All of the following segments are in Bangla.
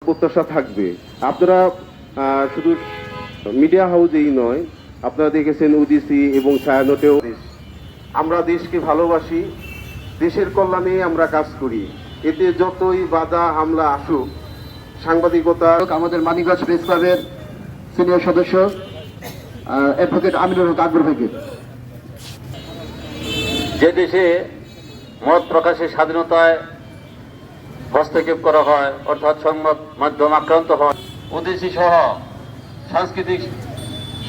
প্রত্যাশা থাকবে। আপনারা শুধু মিডিয়া হাউসেই নয়, আপনারা দেখেছেন ওডিসি এবং ছায়ানটেও আমরা দেশকে ভালোবাসি, দেশের কল্যাণে আমরা কাজ করি। এতে যতই বাধা হামলা আসুক, সাংবাদিকতা আমাদের মানিকগঞ্জ প্রেস ক্লাবের সিনিয়র সদস্য অ্যাডভোকেট আমিনুল হক আকবর ভাইকে। যে দেশে মত প্রকাশের স্বাধীনতায় হস্তক্ষেপ করা হয়, অর্থাৎ সংবাদ মাধ্যম আক্রান্ত হয়, ওদেশি সহ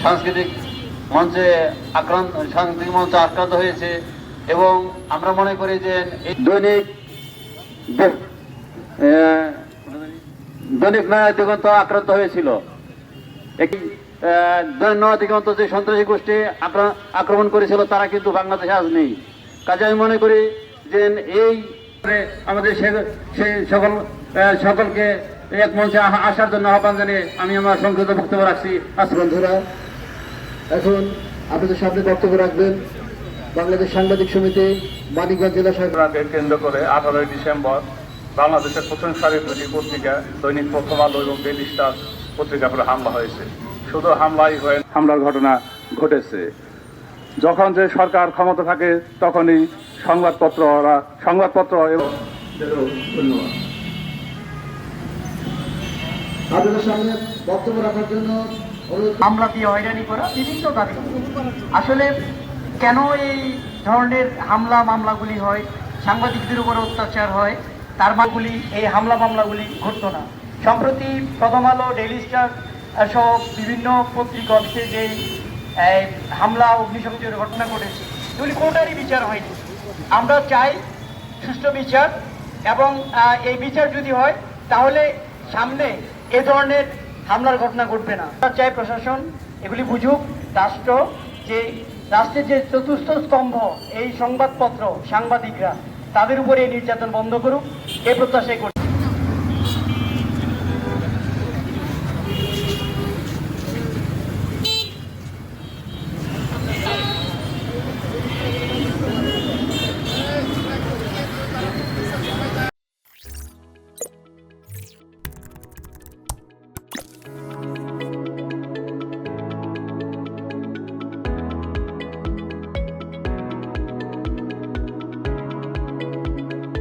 সাংস্কৃতিক মঞ্চে আক্রান্ত হয়েছে এবং আমরা মনে করি যে দৈনিক নয়া দিগন্ত আক্রান্ত হয়েছিল। নয়া দিগন্ত যে সন্ত্রাসী গোষ্ঠী আক্রমণ করেছিল তারা কিন্তু বাংলাদেশে আজ নেই। কাজে আমি মনে করি যে এই আমাদের সেই সকলকে এক মঞ্চে আসার জন্য আহ্বান জানিয়ে আমি আমার সংক্ষিপ্ত বক্তব্য রাখছি। বন্ধুরা, এখন আপনাদের সামনে বক্তব্য রাখবেন বাংলাদেশ সাংবাদিক সমিতি মানিকগঞ্জ জেলা শাখাকে কেন্দ্র করে 18 ডিসেম্বর বাংলাদেশের প্রথম সারির দুটি পত্রিকা দৈনিক প্রথম আলো এবং ডেইলি স্টার পত্রিকার উপরে হামলা হয়েছে। শুধু হামলাই হয়ে হামলার ঘটনা ঘটেছে। যখন যে সরকার ক্ষমতা থাকে তখনই সংবাদপত্র এবং ধন্যবাদ। আপনাদের সামনে বক্তব্য রাখার জন্য হামলা দিয়ে হয়রানি করা বিভিন্ন দাবি। আসলে কেন এই ধরনের মামলাগুলি হয়, সাংবাদিকদের উপর অত্যাচার হয়, তার মাগুলি এই মামলাগুলি ঘটতো না। সম্প্রতি প্রথম আলো, ডেইলি স্টার সহ বিভিন্ন পত্রিকা অফিসে যেই হামলা অগ্নিসংযোগের ঘটনা ঘটেছে, এগুলি কোনোটারই বিচার হয়নি। আমরা চাই সুষ্ঠু বিচার এবং এই বিচার যদি হয় তাহলে সামনে এ ধরনের হামলার ঘটনা ঘটবে না। আমরা চাই প্রশাসন এগুলি বুঝুক, রাষ্ট্রের যে চতুর্থ স্তম্ভ এই সংবাদপত্র, সাংবাদিকরা, তাদের উপরে এই নির্যাতন বন্ধ করুক, এই প্রত্যাশাই করছি।